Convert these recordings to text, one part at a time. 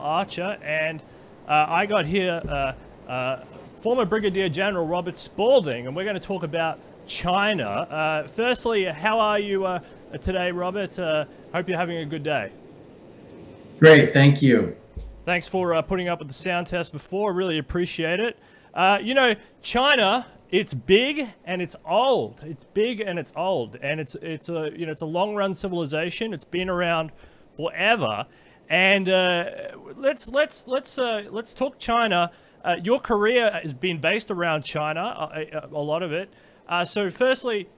Archer, and I got here former Brigadier General Robert Spalding, and we're going to talk about China. Firstly, how are you today, Robert? Hope you're having a good day. Great, thank you. Thanks for putting up with the sound test before. Really appreciate it. China, it's big and it's old. It's big and it's old, and it's a long-run civilization. It's been around forever, and let's talk China. Your career has been based around China, a lot of it. So firstly,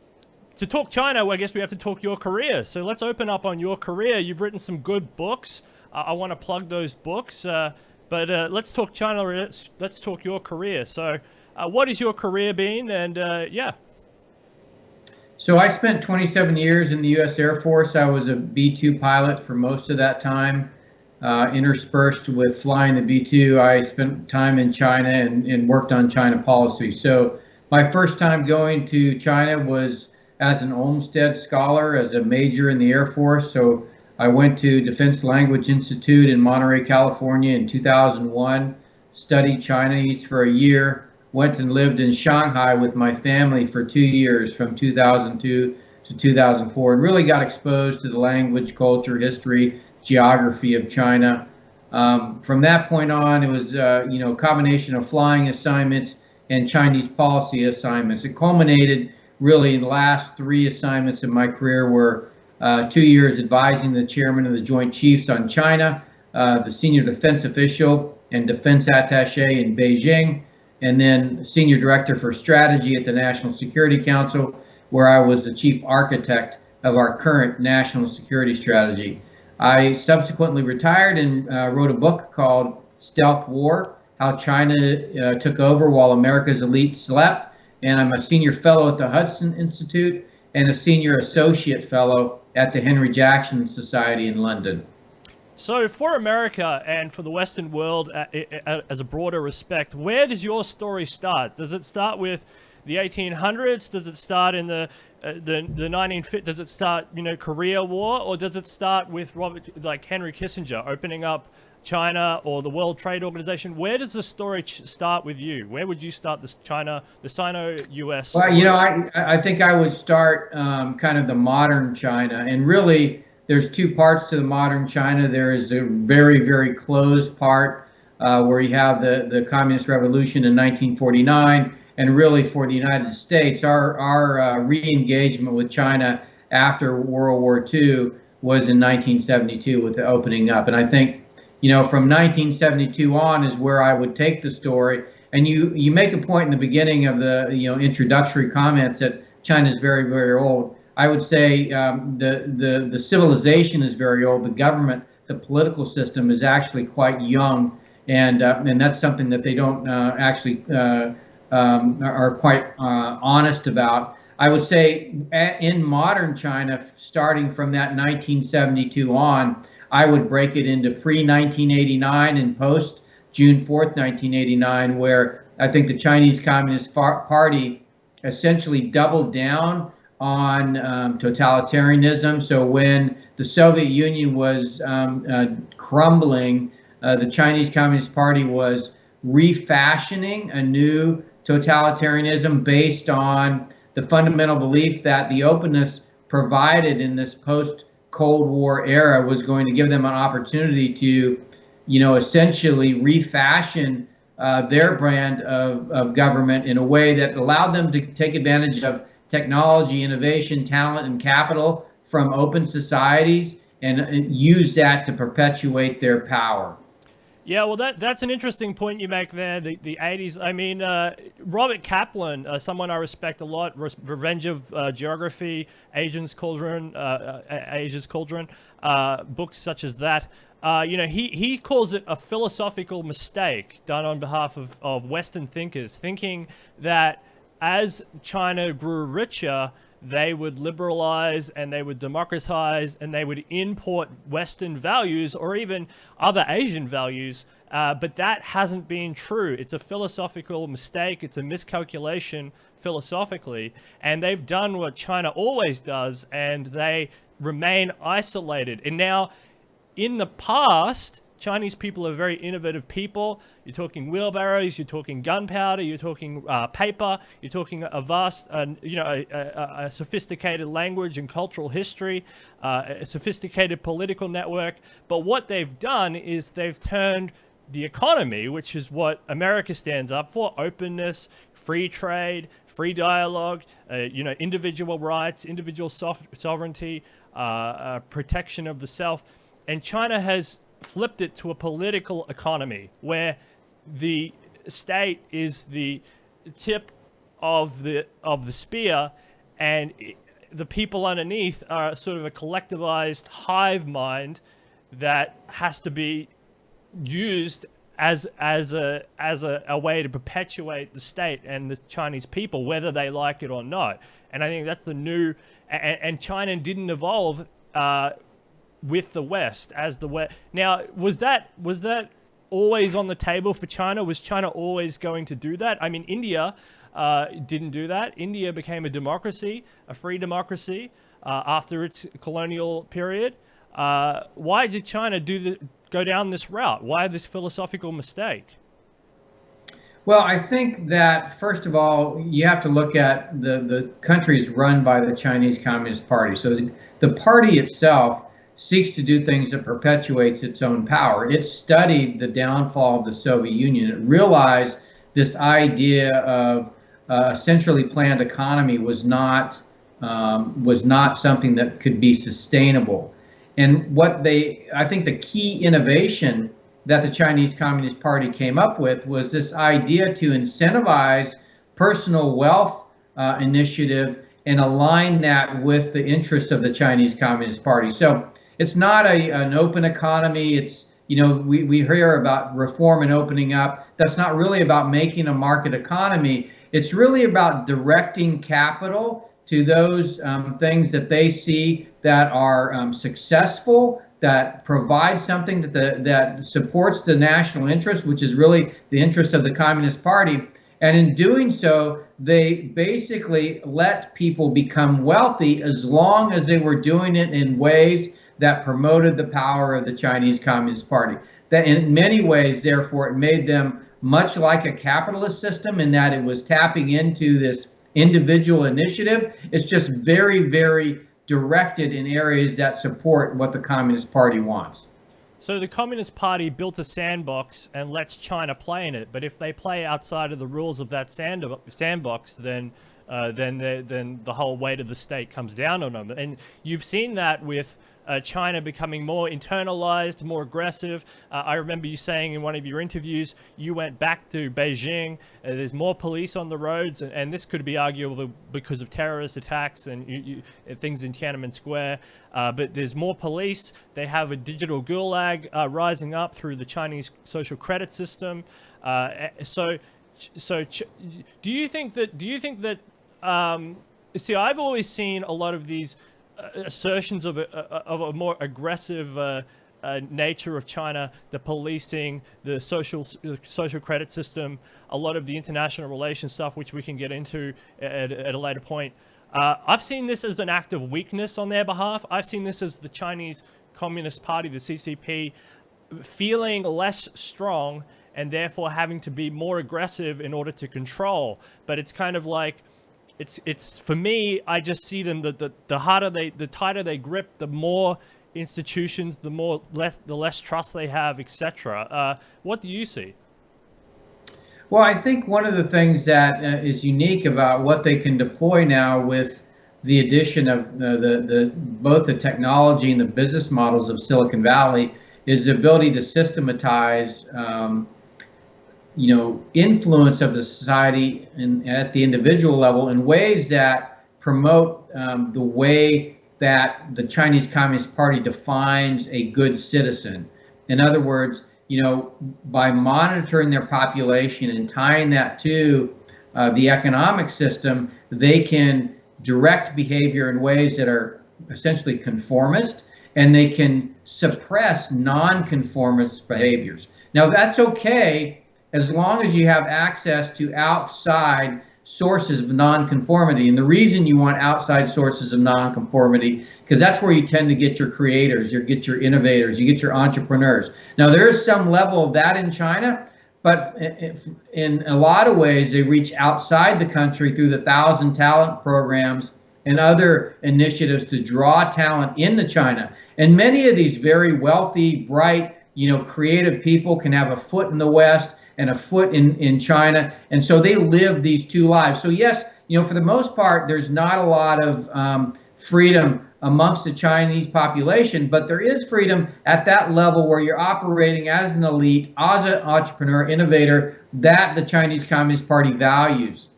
to talk China, well, I guess we have to talk your career. So let's open up on your career. You've written some good books. I want to plug those books, but let's talk China. Let's talk your career. So what has your career been? And yeah. So I spent 27 years in the U.S. Air Force. I was a B-2 pilot for most of that time. Interspersed with flying the B-2, I spent time in China and worked on China policy. So my first time going to China was as an Olmsted Scholar, as a major in the Air Force. So I went to Defense Language Institute in Monterey, California in 2001, studied Chinese for a year, went and lived in Shanghai with my family for 2 years from 2002 to 2004, and really got exposed to the language, culture, history, geography of China. From that point on, it was a combination of flying assignments and Chinese policy assignments. It culminated really in the last 3 assignments in my career were 2 years advising the chairman of the Joint Chiefs on China, the senior defense official and defense attaché in Beijing, and then senior director for strategy at the National Security Council, where I was the chief architect of our current national security strategy. I subsequently retired and wrote a book called Stealth War: How China Took Over While America's Elite Slept. And I'm a senior fellow at the Hudson Institute and a senior associate fellow at the Henry Jackson Society in London. So for America and for the Western world as a broader respect, where does your story start? Does it start with the 1800s? Does it start in the 1950s? Does it start, Korea War? Or does it start with Henry Kissinger opening up China or the World Trade Organization? Where does the story start with you? Where would you start the Sino-US? Well, I think I would start kind of the modern China, and really there's two parts to the modern China. There is a very, very closed part where you have the Communist Revolution in 1949, and really for the United States, our re-engagement with China after World War II was in 1972 with the opening up. And I think, from 1972 on is where I would take the story. And you make a point in the beginning of the introductory comments that China is very, very old. I would say the civilization is very old. The government, the political system is actually quite young, and that's something that they don't actually are quite honest about. I would say in modern China, starting from that 1972 on, I would break it into pre-1989 and post June 4th, 1989, where I think the Chinese Communist Party essentially doubled down on totalitarianism. So when the Soviet Union was crumbling, the Chinese Communist Party was refashioning a new totalitarianism based on the fundamental belief that the openness provided in this post-Cold War era was going to give them an opportunity to, essentially refashion their brand of government in a way that allowed them to take advantage of technology, innovation, talent, and capital from open societies and use that to perpetuate their power. Yeah, well, that's an interesting point you make there, the 80s. I mean, Robert Kaplan, someone I respect a lot, Revenge of Geography, Asia's Cauldron, books such as that. He calls it a philosophical mistake done on behalf of Western thinkers, thinking that as China grew richer, they would liberalize and they would democratize and they would import Western values or even other Asian values. But that hasn't been true. It's a philosophical mistake. It's a miscalculation philosophically. And they've done what China always does, and they remain isolated. And now, in the past, Chinese people are very innovative people. You're talking wheelbarrows, you're talking gunpowder, you're talking paper, you're talking a vast, a sophisticated language and cultural history, a sophisticated political network. But what they've done is they've turned the economy, which is what America stands up for: openness, free trade, free dialogue, individual rights, individual sovereignty, protection of the self. And China has flipped it to a political economy where the state is the tip of the spear, and the people underneath are sort of a collectivized hive mind that has to be used as a way to perpetuate the state and the Chinese people, whether they like it or not. And I think that's the new. And China didn't evolve with the West as the West. Now, was that always on the table for China? Was China always going to do that? I mean, India didn't do that. India became a democracy, a free democracy, after its colonial period. Why did China go down this route? Why this philosophical mistake? Well, I think that, first of all, you have to look at the countries run by the Chinese Communist Party. So the party itself seeks to do things that perpetuates its own power. It studied the downfall of the Soviet Union. It realized this idea of a centrally planned economy was not something that could be sustainable. And I think the key innovation that the Chinese Communist Party came up with was this idea to incentivize personal wealth initiative and align that with the interests of the Chinese Communist Party. So it's not an open economy. It's, we hear about reform and opening up. That's not really about making a market economy. It's really about directing capital to those things that they see that are successful, that provide something that supports the national interest, which is really the interest of the Communist Party. And in doing so, they basically let people become wealthy as long as they were doing it in ways that promoted the power of the Chinese Communist Party. That in many ways, therefore, it made them much like a capitalist system in that it was tapping into this individual initiative. It's just very, very directed in areas that support what the Communist Party wants. So the Communist Party built a sandbox and lets China play in it. But if they play outside of the rules of that sandbox, then the whole weight of the state comes down on them. And you've seen that with China becoming more internalized, more aggressive. I remember you saying in one of your interviews, you went back to Beijing. There's more police on the roads, and this could be arguable because of terrorist attacks and things in Tiananmen Square. But there's more police. They have a digital gulag rising up through the Chinese social credit system. So do you think that? See, I've always seen a lot of these assertions of a more aggressive nature of China, the policing, the social credit system, a lot of the international relations stuff, which we can get into at a later point. I've seen this as an act of weakness on their behalf. I've seen this as the Chinese Communist Party, the CCP, feeling less strong and therefore having to be more aggressive in order to control. But it's kind of like, it's for me, I just see them, the tighter they grip, the more institutions, the less trust they have, etc. What do you see? Well, I think one of the things that is unique about what they can deploy now with the addition of both the technology and the business models of Silicon Valley is the ability to systematize influence of the society and at the individual level in ways that promote the way that the Chinese Communist Party defines a good citizen. In other words, by monitoring their population and tying that to the economic system, they can direct behavior in ways that are essentially conformist, and they can suppress non-conformist behaviors. Now, that's okay as long as you have access to outside sources of nonconformity. And the reason you want outside sources of nonconformity, because that's where you tend to get your creators, you get your innovators, you get your entrepreneurs. Now, there is some level of that in China, but in a lot of ways, they reach outside the country through the 1,000 Talent programs and other initiatives to draw talent into China. And many of these very wealthy, bright, creative people can have a foot in the West and a foot in China. And so they live these two lives. So yes, for the most part, there's not a lot of freedom amongst the Chinese population, but there is freedom at that level where you're operating as an elite, as an entrepreneur, innovator, that the Chinese Communist Party values.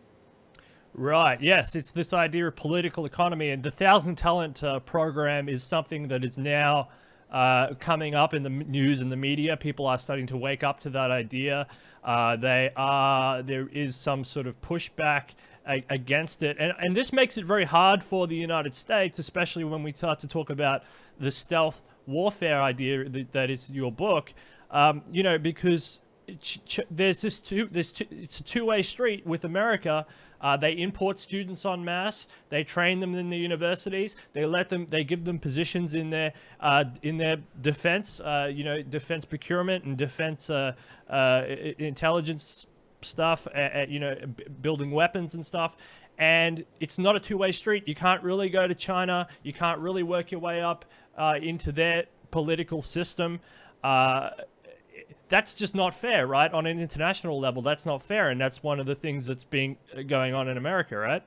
Right. Yes, it's this idea of political economy, and the 1,000 Talent program is something that is now coming up in the news and the media. People are starting to wake up to that idea. There is some sort of pushback against it, and this makes it very hard for the United States, especially when we start to talk about the stealth warfare idea that is your book. Because it's a two-way street with America. They import students en masse. They train them in the universities. They give them positions in their defense, defense procurement and defense intelligence stuff. Building weapons and stuff. And it's not a two-way street. You can't really go to China. You can't really work your way up into their political system. That's just not fair, right? On an international level, that's not fair, and that's one of the things that's going on in America, right?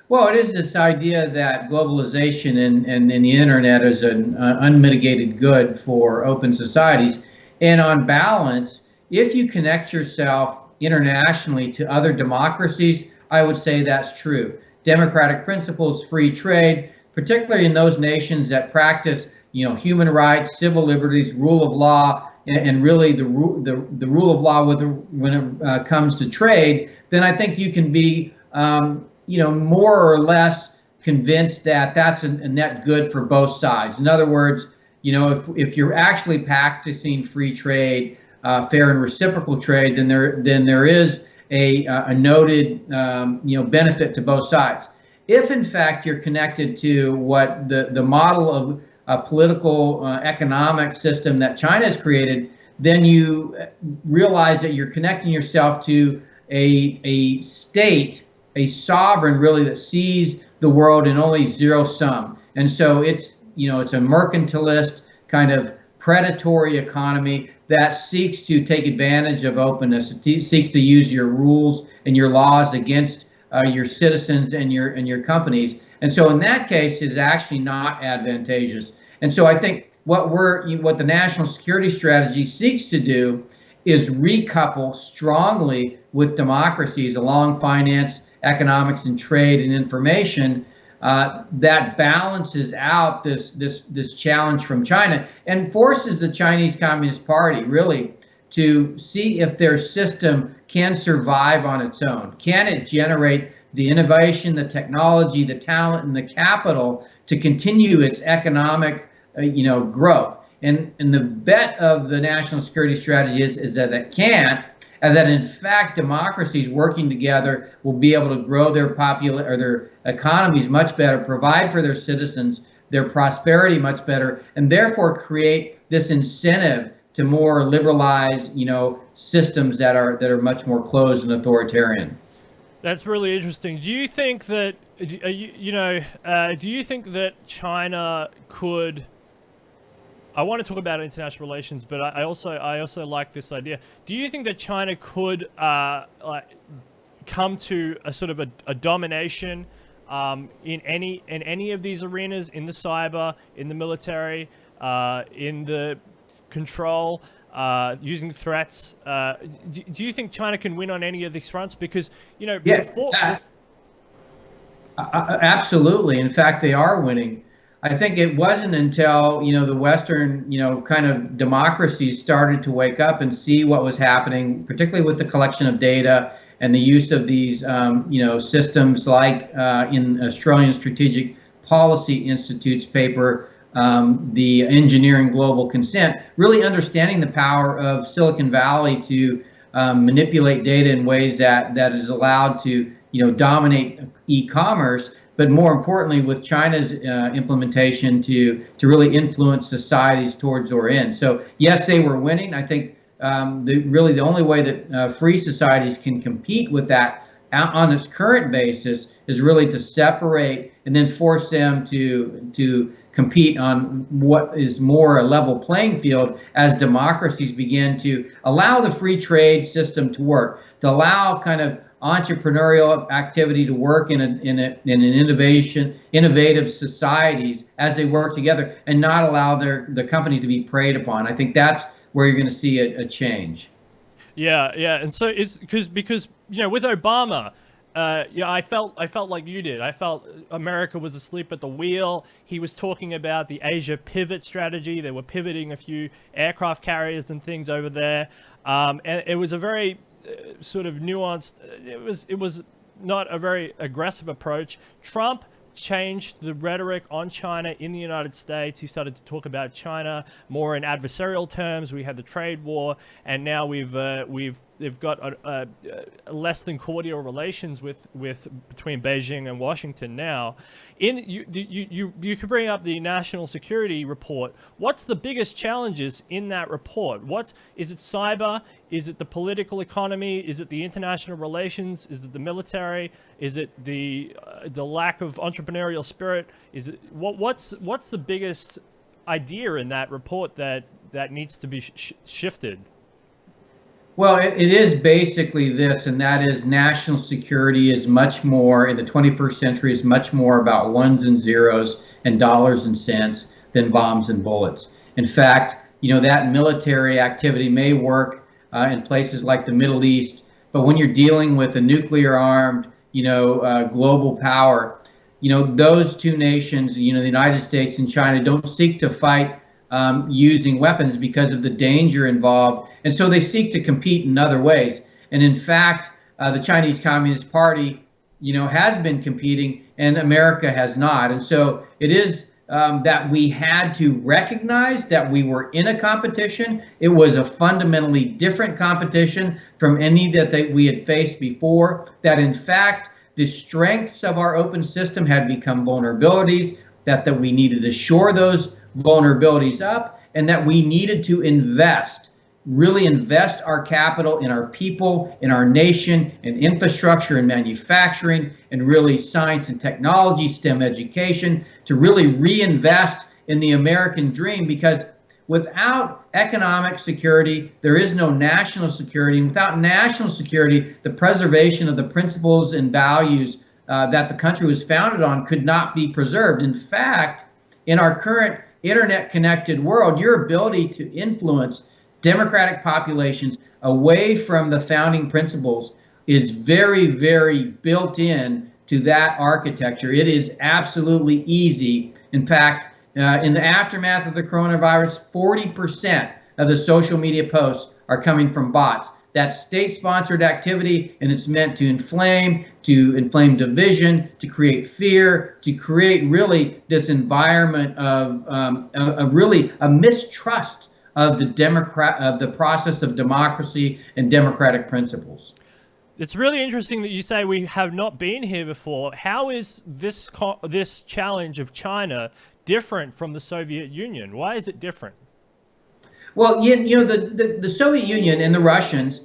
Well, it is this idea that globalization and the internet is an unmitigated good for open societies. And on balance, if you connect yourself internationally to other democracies, I would say that's true. Democratic principles, free trade, particularly in those nations that practice, human rights, civil liberties, rule of law, and really the rule of law when it comes to trade, then I think you can be more or less convinced that that's a net good for both sides. In other words, if you're actually practicing free trade, fair and reciprocal trade, then there is a noted benefit to both sides. If in fact you're connected to what the model of a political economic system that China has created, then you realize that you're connecting yourself to a state, a sovereign really, that sees the world in only zero sum. And so it's a mercantilist kind of predatory economy that seeks to take advantage of openness. It seeks to use your rules and your laws against your citizens and your companies. And so in that case, it's actually not advantageous. And so I think what the national security strategy seeks to do is recouple strongly with democracies along finance, economics, and trade and information that balances out this challenge from China and forces the Chinese Communist Party really to see if their system can survive on its own. Can it generate the innovation, the technology, the talent, and the capital to continue its economic growth? And the bet of the national security strategy is that it can't, and that in fact democracies working together will be able to grow their their economies much better, provide for their citizens, their prosperity much better, and therefore create this incentive to more liberalized, systems that are much more closed and authoritarian. That's really interesting. Do you think that do you think that China could? I want to talk about international relations, but I also like this idea. Do you think that China could come to a sort of a domination in any of these arenas, in the cyber, in the military, in the control, using threats? Do you think China can win on any of these fronts? Because absolutely. In fact, they are winning. I think it wasn't until the Western kind of democracies started to wake up and see what was happening, particularly with the collection of data and the use of these systems like in Australian Strategic Policy Institute's paper, the Engineering Global Consent, really understanding the power of Silicon Valley to manipulate data in ways that is allowed to, dominate e-commerce, but more importantly, with China's implementation to really influence societies towards or in. So yes, they were winning. I think really the only way that free societies can compete with that on its current basis is really to separate and then force them to compete on what is more a level playing field as democracies begin to allow the free trade system to work, to allow kind of entrepreneurial activity to work in an innovative societies as they work together, and not allow the companies to be preyed upon. I think that's where you're going to see a change. Yeah, yeah, and so it's because with Obama, I felt like you did. I felt America was asleep at the wheel. He was talking about the Asia pivot strategy. They were pivoting a few aircraft carriers and things over there, and it was a very sort of nuanced. It was not a very aggressive approach. Trump changed the rhetoric on China in the United States. He started to talk about China more in adversarial terms. We had the trade war, and now they've got a less than cordial relations with between Beijing and Washington now. You could bring up the national security report. What's the biggest challenges in that report? Is it cyber? Is it the political economy? Is it the international relations? Is it the military? Is it the lack of entrepreneurial spirit? Is it what's the biggest idea in that report that needs to be shifted? Well, it is basically this, and that is national security is much more, in the 21st century, is much more about ones and zeros and dollars and cents than bombs and bullets. In fact, that military activity may work in places like the Middle East, but when you're dealing with a nuclear-armed, global power, those two nations, the United States and China, don't seek to fight using weapons because of the danger involved. And so they seek to compete in other ways. And in fact, the Chinese Communist Party, has been competing and America has not. And so it is that we had to recognize that we were in a competition. It was a fundamentally different competition from any that we had faced before, that in fact, the strengths of our open system had become vulnerabilities, that we needed to shore those vulnerabilities up, and that we needed to really invest our capital in our people, in our nation, in infrastructure and manufacturing, and really science and technology, STEM education, to really reinvest in the American dream, because without economic security, there is no national security. And without national security, the preservation of the principles and values that the country was founded on could not be preserved. In fact, in our current internet-connected world, your ability to influence democratic populations away from the founding principles is very, very built in to that architecture. It is absolutely easy. In fact, in the aftermath of the coronavirus, 40% of the social media posts are coming from bots. That's state-sponsored activity, and it's meant to inflame division, to create fear, to create really this environment of really a mistrust of the process of democracy and democratic principles. It's really interesting that you say we have not been here before. How is this challenge of China different from the Soviet Union? Why is it different? Well, the Soviet Union and the Russians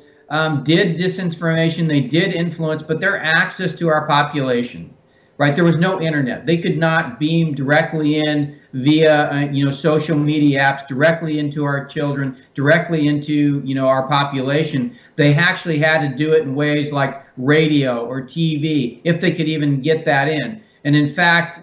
did disinformation, they did influence, but their access to our population, right? There was no internet. They could not beam directly in via, social media apps directly into our children, directly into, our population. They actually had to do it in ways like radio or TV, if they could even get that in. And in fact,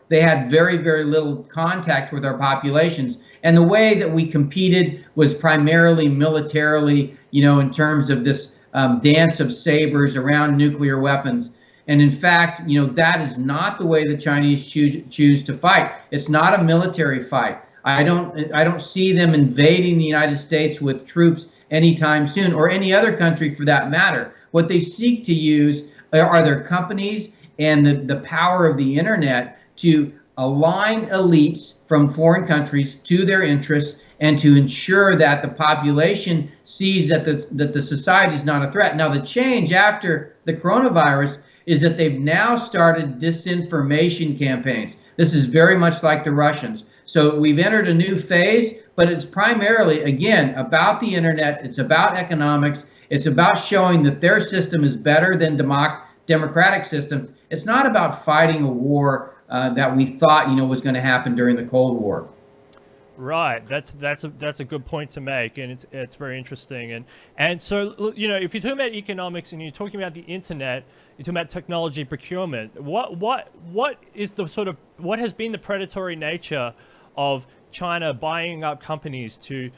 they had very, very little contact with our populations. And the way that we competed was primarily militarily, in terms of this dance of sabers around nuclear weapons. And in fact, that is not the way the Chinese choose to fight. It's not a military fight. I don't see them invading the United States with troops anytime soon, or any other country for that matter. What they seek to use are their companies and the power of the internet to align elites from foreign countries to their interests and to ensure that the population sees that the society is not a threat. Now, the change after the coronavirus is that they've now started disinformation campaigns. This is very much like the Russians. So we've entered a new phase, but it's primarily, again, about the internet. It's about economics. It's about showing that their system is better than democratic systems. It's not about fighting a war that we thought, was going to happen during the Cold War. Right, that's a good point to make, and it's very interesting. And so, if you're talking about economics and you're talking about the internet, you're talking about technology procurement. What is the what has been the predatory nature of China buying up companies to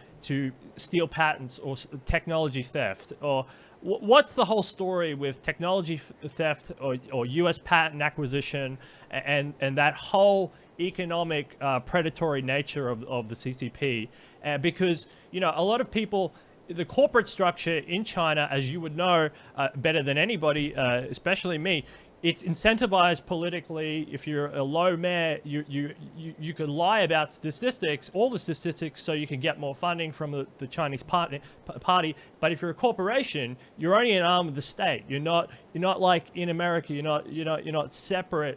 steal patents or technology theft? Or what's the whole story with technology theft or U.S. patent acquisition and that whole economic predatory nature of the CCP? Because a lot of people, the corporate structure in China, as you would know better than anybody, especially me, it's incentivized politically. If you're a low mayor, you could lie about statistics, all the statistics, so you can get more funding from the Chinese party. But if you're a corporation, you're only an arm of the state. You're not like in America. You're not separate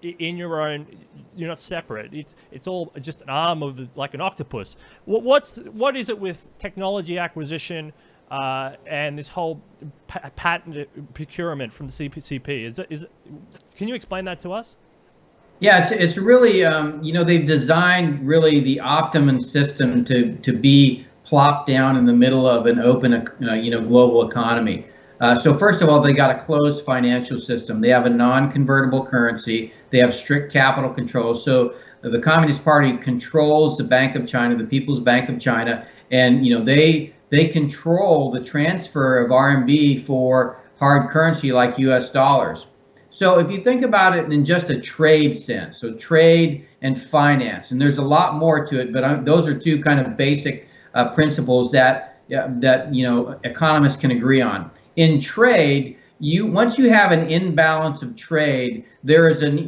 in your own. You're not separate. It's all just an arm of like an octopus. What is it with technology acquisition and this whole patent procurement from the CCP? Is it? Can you explain that to us? Yeah, it's really they've designed really the optimum system to be plopped down in the middle of an open global economy. So first of all, they got a closed financial system. They have a non-convertible currency. They have strict capital control. So the Communist Party controls the Bank of China, the People's Bank of China, and they control the transfer of RMB for hard currency like US dollars. So if you think about it in just a trade sense, so trade and finance, and there's a lot more to it, but those are two kind of basic principles that economists can agree on. In trade, once you have an imbalance of trade, there is an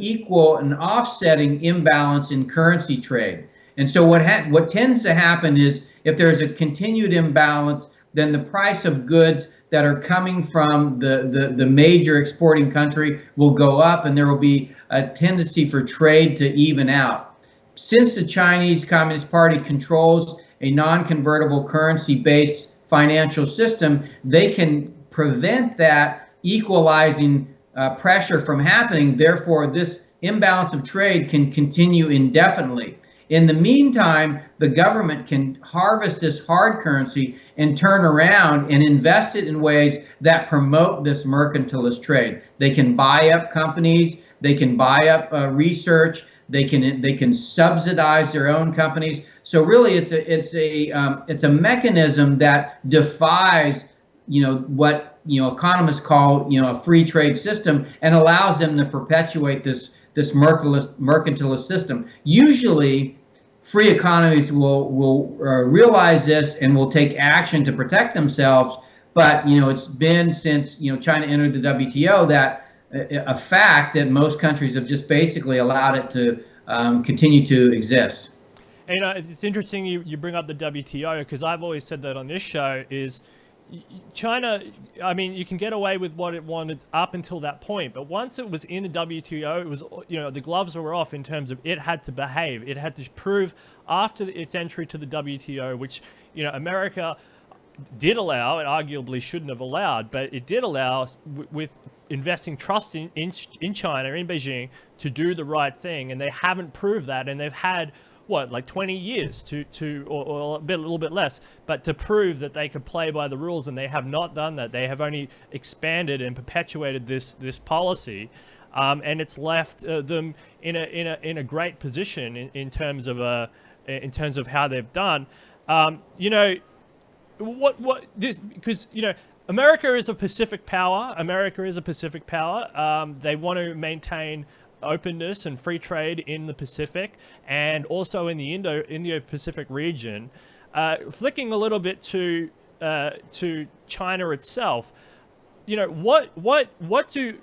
offsetting imbalance in currency trade. And so what tends to happen is if there's a continued imbalance, then the price of goods that are coming from the major exporting country will go up, and there will be a tendency for trade to even out. Since the Chinese Communist Party controls a non-convertible currency-based financial system, they can prevent that equalizing pressure from happening. Therefore, this imbalance of trade can continue indefinitely. In the meantime, the government can harvest this hard currency and turn around and invest it in ways that promote this mercantilist trade. They can buy up companies, they can buy up research, they can subsidize their own companies. So really, it's a mechanism that defies what economists call a free trade system, and allows them to perpetuate this mercantilist system. Usually, free economies will realize this and will take action to protect themselves. But it's been since China entered the WTO that a fact that most countries have just basically allowed it to continue to exist. And, it's interesting you bring up the WTO, because I've always said that on this show is China, I mean, you can get away with what it wanted up until that point, but once it was in the WTO, it was, the gloves were off in terms of it had to behave. It had to prove after its entry to the WTO, which, America did allow, it arguably shouldn't have allowed, but it did allow with investing trust in China, in Beijing, to do the right thing. And they haven't proved that. And they've had, like 20 years or a little bit less, but to prove that they could play by the rules, and they have not done that. They have only expanded and perpetuated this policy, and it's left them in a great position in terms of how they've done. Because America is a Pacific power. They want to maintain openness and free trade in the Pacific, and also in the Indo-Pacific region. Flicking a little bit to China itself, what do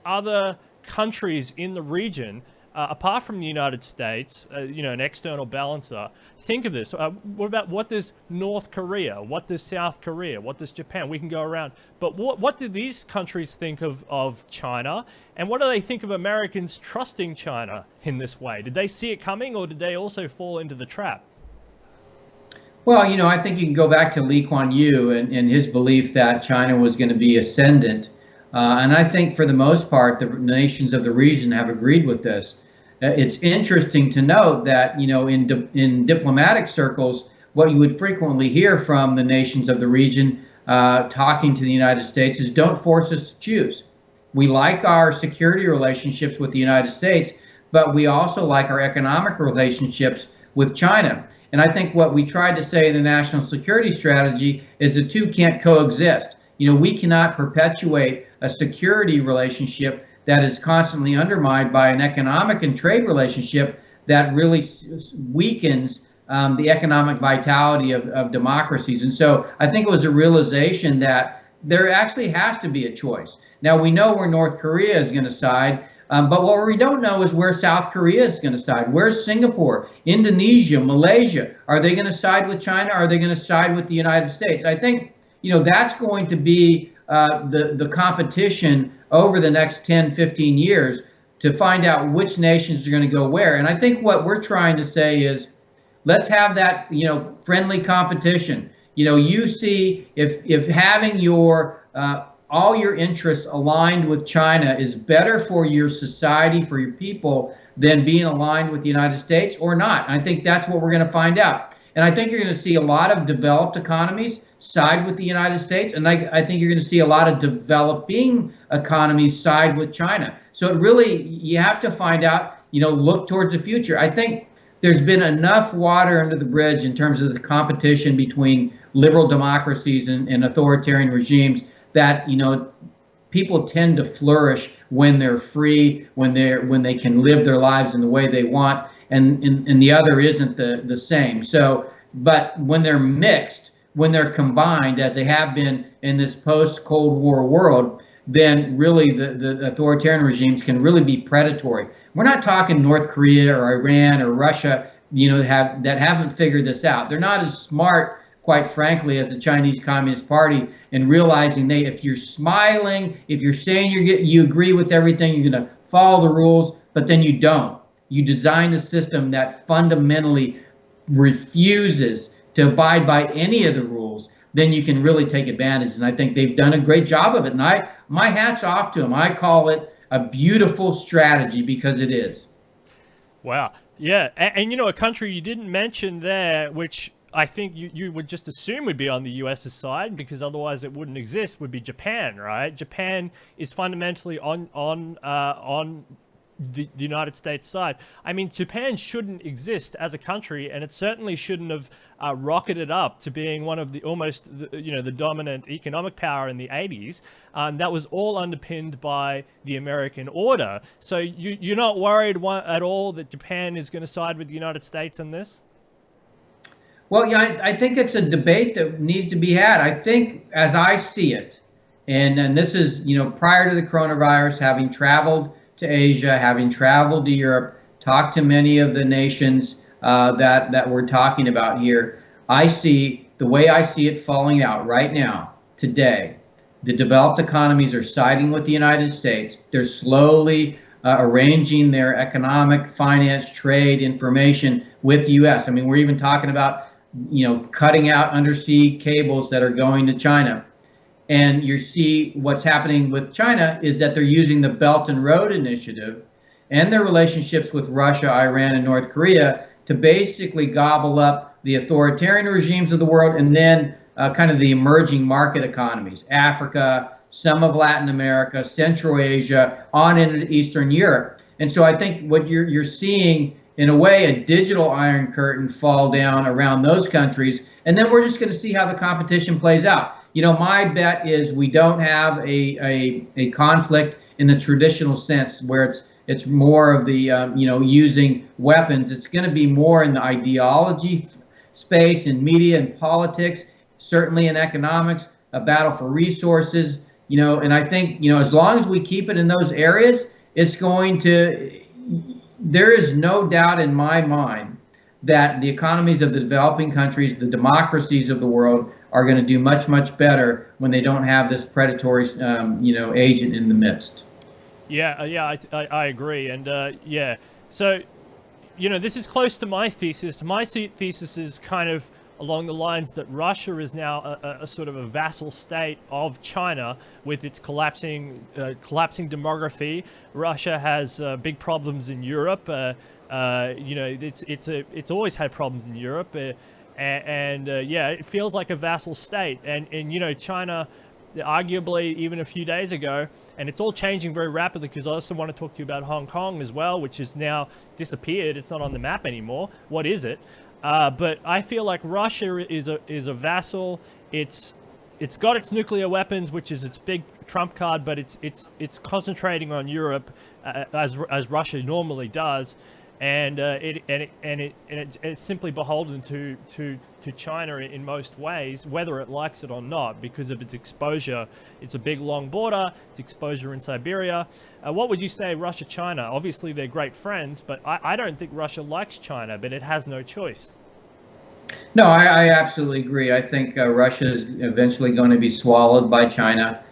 other countries in the region apart from the United States, an external balancer. Think of this. What does North Korea? What does South Korea? What does Japan? We can go around. But what do these countries think of China? And what do they think of Americans trusting China in this way? Did they see it coming, or did they also fall into the trap? Well, I think you can go back to Lee Kuan Yew and his belief that China was going to be ascendant. And I think for the most part, the nations of the region have agreed with this. It's interesting to note that, in diplomatic circles, what you would frequently hear from the nations of the region talking to the United States is, don't force us to choose. We like our security relationships with the United States, but we also like our economic relationships with China. And I think what we tried to say in the national security strategy is the two can't coexist. We cannot perpetuate a security relationship that is constantly undermined by an economic and trade relationship that really weakens the economic vitality of democracies. And so I think it was a realization that there actually has to be a choice. Now, we know where North Korea is going to side, but what we don't know is where South Korea is going to side. Where's Singapore, Indonesia, Malaysia? Are they going to side with China? Are they going to side with the United States? I think that's going to be the competition over the next 10, 15 years to find out which nations are going to go where. And I think what we're trying to say is, let's have that, friendly competition. You see if having your all your interests aligned with China is better for your society, for your people, than being aligned with the United States or not. I think that's what we're going to find out. And I think you're going to see a lot of developed economies side with the United States, and I think you're going to see a lot of developing economies side with China. So you have to find out, look towards the future. I think there's been enough water under the bridge in terms of the competition between liberal democracies and authoritarian regimes that, people tend to flourish when they're free, when they can live their lives in the way they want, and the other isn't the same. So, but when they're mixed, when they're combined, as they have been in this post-Cold War world, then really the authoritarian regimes can really be predatory. We're not talking North Korea or Iran or Russia, that haven't figured this out. They're not as smart, quite frankly, as the Chinese Communist Party, in realizing if you're smiling, if you're saying you agree with everything, you're going to follow the rules, but then you don't. You design a system that fundamentally refuses to abide by any of the rules, then you can really take advantage. And I think they've done a great job of it. And my hat's off to them. I call it a beautiful strategy, because it is. Wow. Yeah. And a country you didn't mention there, which I think you would just assume would be on the US's side, because otherwise it wouldn't exist, would be Japan, right? Japan is fundamentally on the United States side. I mean, Japan shouldn't exist as a country, and it certainly shouldn't have rocketed up to being one of the the dominant economic power in the 80s. That was all underpinned by the American order. So you're not worried at all that Japan is going to side with the United States in this? Well, yeah, I think it's a debate that needs to be had. I think, as I see it, and this is, prior to the coronavirus, having traveled to Asia, having traveled to Europe, talked to many of the nations that we're talking about here, the way I see it falling out right now, today, the developed economies are siding with the United States. They're slowly arranging their economic, finance, trade, information with the U.S. I mean, we're even talking about cutting out undersea cables that are going to China. And you see what's happening with China is that they're using the Belt and Road Initiative and their relationships with Russia, Iran, and North Korea to basically gobble up the authoritarian regimes of the world, and then kind of the emerging market economies, Africa, some of Latin America, Central Asia, on into Eastern Europe. And so I think what you're seeing, in a way, a digital iron curtain fall down around those countries, and then we're just going to see how the competition plays out. My bet is we don't have a conflict in the traditional sense, where it's more of the using weapons. It's going to be more in the ideology space, in media and politics, certainly in economics, a battle for resources. And I think as long as we keep it in those areas, it's going to there is no doubt in my mind that the economies of the developing countries, the democracies of the world, are going to do much, much better when they don't have this predatory, agent in the midst. Yeah, I agree, and yeah. So, this is close to my thesis. My thesis is kind of along the lines that Russia is now a sort of a vassal state of China with its collapsing demography. Russia has big problems in Europe. It's always had problems in Europe, yeah, it feels like a vassal state, and China. Arguably, even a few days ago, and it's all changing very rapidly, because I also want to talk to you about Hong Kong as well, which has now disappeared. It's not on the map anymore. What is it? But I feel like Russia is a vassal. It's got its nuclear weapons, which is its big trump card, but it's concentrating on Europe as Russia normally does, and it's simply beholden to China in most ways, whether it likes it or not, because of its exposure. It's a big long border, its exposure in Siberia. What would you say, Russia, China? Obviously they're great friends, but I don't think Russia likes China, but it has no choice. No, I absolutely agree. I think Russia is eventually going to be swallowed by China.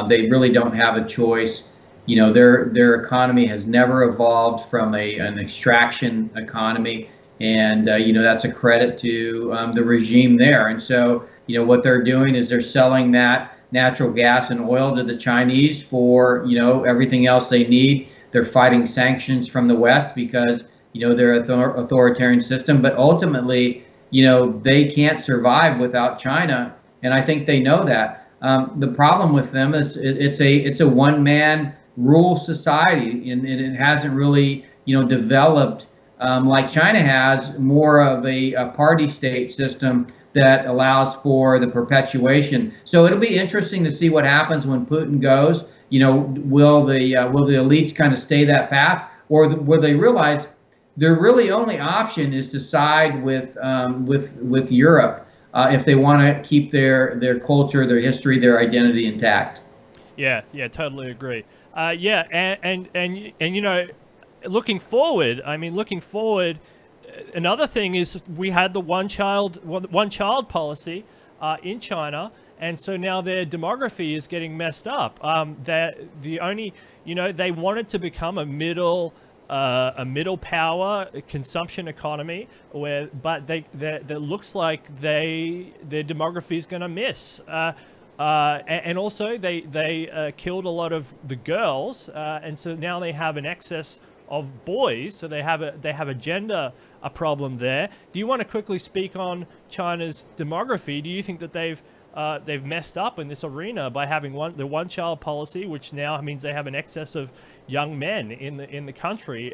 They really don't have a choice. Their economy has never evolved from an extraction economy, and that's a credit to the regime there. And so what they're doing is they're selling that natural gas and oil to the Chinese for everything else they need. They're fighting sanctions from the West because they're an authoritarian system, but ultimately they can't survive without China, and I think they know that. The problem with them is it's a one-man rule society, and it hasn't really developed like China has, more of a party state system that allows for the perpetuation. So it'll be interesting to see what happens when Putin goes. Will the elites kind of stay that path, or will they realize their really only option is to side with Europe if they want to keep their culture, their history, their identity intact? Yeah, totally agree. Yeah, and looking forward, another thing is we had the one child policy in China, and so now their demography is getting messed up. They wanted to become a middle power consumption economy, but that looks like their demography is going to miss. And also they killed a lot of the girls, and so now they have an excess of boys. So they have a gender problem there. Do you want to quickly speak on China's demography? Do you think that they've messed up in this arena by having the one child policy, which now means they have an excess of young men in the country?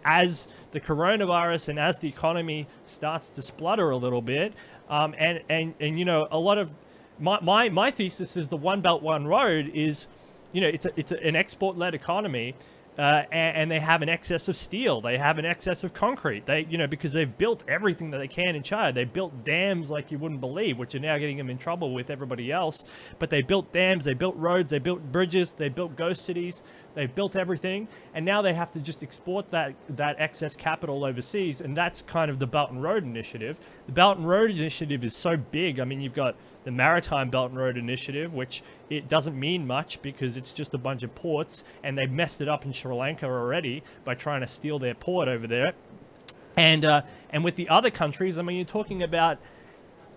As the coronavirus and as the economy starts to splutter a little bit, and a lot of my thesis is the One Belt One Road is, it's an export-led economy, and they have an excess of steel, they have an excess of concrete, because they've built everything that they can in China. They built dams like you wouldn't believe, which are now getting them in trouble with everybody else. But they built dams, they built roads, they built bridges, they built ghost cities, they've built everything, and now they have to just export that excess capital overseas, and that's kind of the Belt and Road Initiative. The Belt and Road Initiative is so big. I mean, you've got the Maritime Belt and Road Initiative, which it doesn't mean much because it's just a bunch of ports, and they messed it up in Sri Lanka already by trying to steal their port over there. And with the other countries, I mean, you're talking about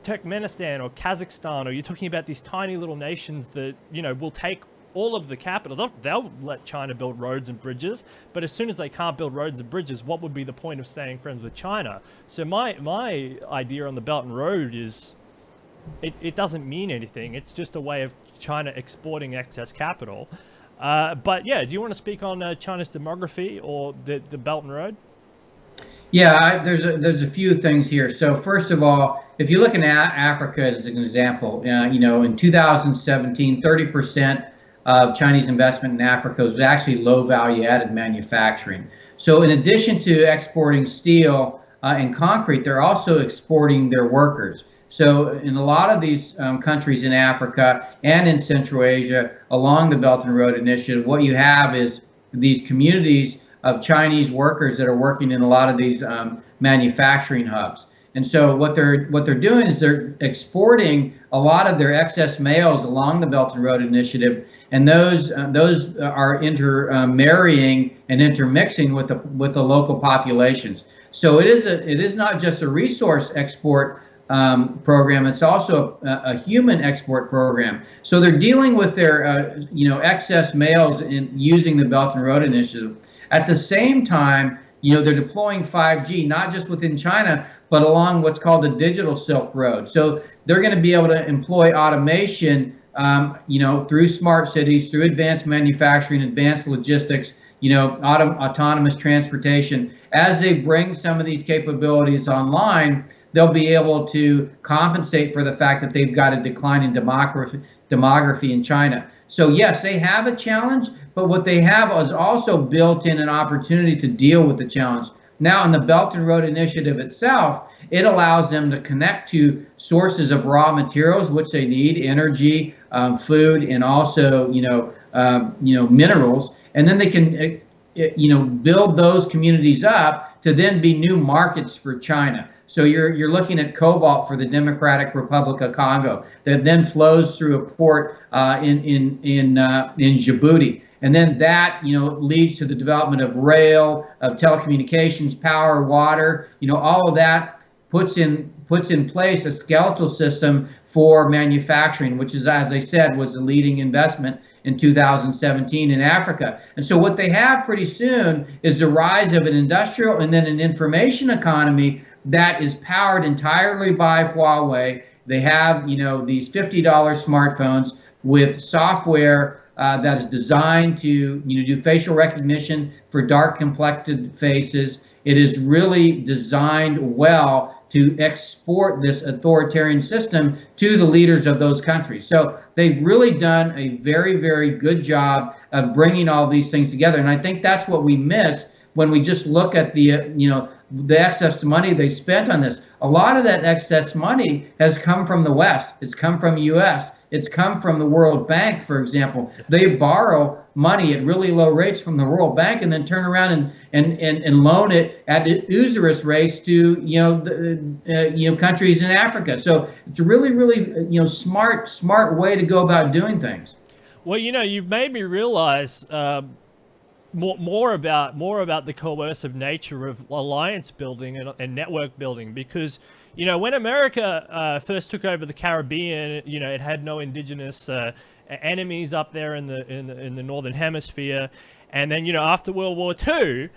Turkmenistan or Kazakhstan, or you're talking about these tiny little nations that, will take all of the capital. They'll let China build roads and bridges, but as soon as they can't build roads and bridges, what would be the point of staying friends with China? So my idea on the Belt and Road is it doesn't mean anything. It's just a way of China exporting excess capital. But yeah, do you want to speak on China's demography or the Belt and Road? Yeah, there's a few things here. So first of all, if you look at Africa as an example, in 2017, 30% of Chinese investment in Africa was actually low value added manufacturing. So in addition to exporting steel and concrete, they're also exporting their workers. So in a lot of these countries in Africa and in Central Asia along the Belt and Road Initiative, what you have is these communities of Chinese workers that are working in a lot of these manufacturing hubs. And so what they're doing is they're exporting a lot of their excess males along the Belt and Road Initiative, and those are intermarrying and intermixing with the local populations. So it is not just a resource export program; it's also a human export program. So they're dealing with their excess males in using the Belt and Road Initiative. At the same time, they're deploying 5G, not just within China, but along what's called the digital Silk Road. So they're going to be able to employ automation, through smart cities, through advanced manufacturing, advanced logistics, autonomous transportation. As they bring some of these capabilities online, they'll be able to compensate for the fact that they've got a decline in demography in China. So yes, they have a challenge, but what they have is also built in an opportunity to deal with the challenge. Now, in the Belt and Road Initiative itself, it allows them to connect to sources of raw materials, which they need: energy, food, and also minerals. And then they can build those communities up to then be new markets for China. So you're looking at cobalt for the Democratic Republic of Congo that then flows through a port in Djibouti. And then that, leads to the development of rail, of telecommunications, power, water. All of that puts in place a skeletal system for manufacturing, which is, as I said, was the leading investment in 2017 in Africa. And so what they have pretty soon is the rise of an industrial and then an information economy that is powered entirely by Huawei. They have, these $50 smartphones with software that is designed to do facial recognition for dark complected faces. It is really designed well to export this authoritarian system to the leaders of those countries. So they've really done a very, very good job of bringing all these things together. And I think that's what we miss when we just look at the excess money they spent on this. A lot of that excess money has come from the West. It's come from U.S. It's come from the World Bank, for example. They borrow money at really low rates from the World Bank and then turn around and loan it at usurious rates to countries in Africa. So it's a really, really smart way to go about doing things. Well, you've made me realize more about the coercive nature of alliance building and network building, because when America first took over the Caribbean, it had no indigenous enemies up there in the northern hemisphere, and then after World War II,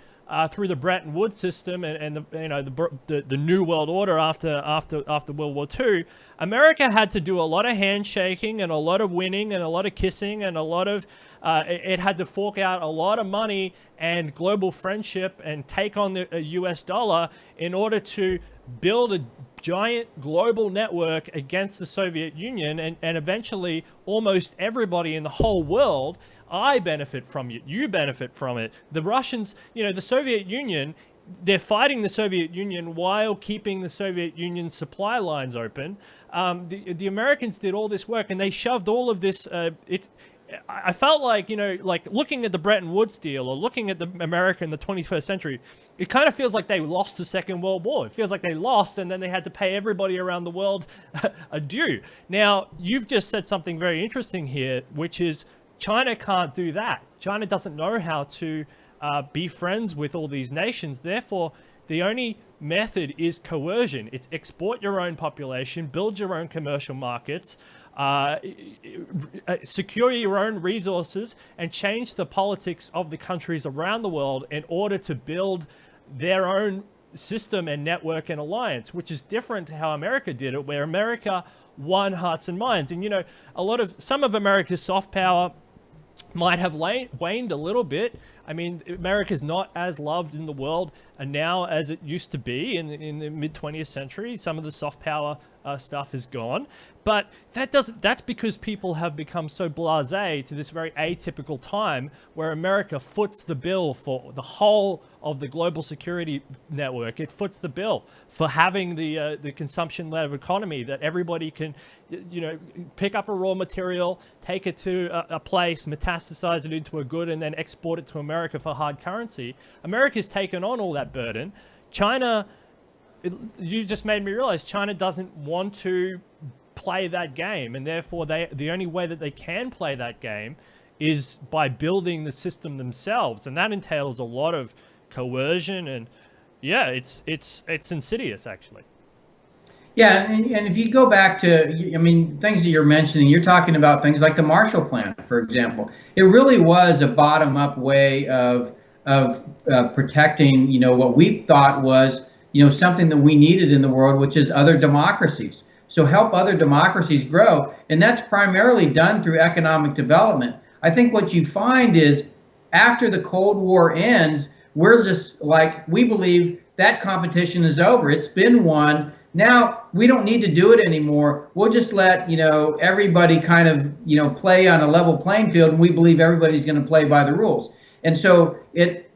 through the Bretton Woods system and the New World Order after World War II, America had to do a lot of handshaking and a lot of winning and a lot of kissing and a lot of it had to fork out a lot of money and global friendship and take on the US dollar in order to build a giant global network against the Soviet Union, and eventually almost everybody in the whole world. I benefit from it. You benefit from it. The Russians, the Soviet Union, they're fighting the Soviet Union while keeping the Soviet Union supply lines open. The Americans did all this work and they shoved all of this. I felt like, like looking at the Bretton Woods deal or looking at the America in the 21st century, it kind of feels like they lost the Second World War. It feels like they lost and then they had to pay everybody around the world a due. Now, you've just said something very interesting here, which is China can't do that. China doesn't know how to be friends with all these nations. Therefore, the only method is coercion. It's export your own population, build your own commercial markets, secure your own resources, and change the politics of the countries around the world in order to build their own system and network and alliance, which is different to how America did it, where America won hearts and minds. And some of America's soft power might have waned a little bit. I mean, America's not as loved in the world now as it used to be in the mid 20th century. Some of the soft power stuff is gone, but that's because people have become so blasé to this very atypical time where America foots the bill for the whole of the global security network. It foots the bill for having the consumption-led economy that everybody can, pick up a raw material, take it to a place, plasticize it into a good and then export it to America for hard currency. America's taken on all that burden. China, you just made me realize China doesn't want to play that game, and therefore the only way that they can play that game is by building the system themselves, and that entails a lot of coercion, and yeah, it's insidious actually. Yeah, and if you go back to, I mean, things that you're mentioning, you're talking about things like the Marshall Plan, for example. It really was a bottom-up way of protecting, you know, what we thought was, you know, something that we needed in the world, which is other democracies. So help other democracies grow, and that's primarily done through economic development. I think what you find is after the Cold War ends, we're just like, we believe that competition is over. It's been won. Now we don't need to do it anymore. We'll just let, you know, everybody kind of, you know, play on a level playing field, and we believe everybody's going to play by the rules. And so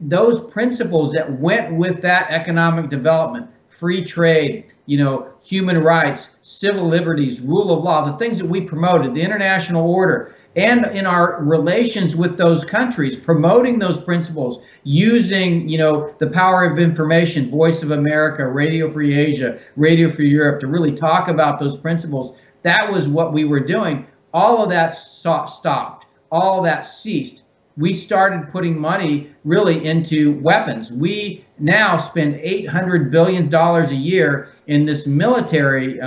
those principles that went with that economic development, free trade, you know, human rights, civil liberties, rule of law, the things that we promoted, the international order, and in our relations with those countries, promoting those principles, using, you know, the power of information, Voice of America, Radio Free Asia, Radio Free Europe, to really talk about those principles. That was what we were doing. All of that stopped. All that ceased. We started putting money really into weapons. We now spend $800 billion a year in this military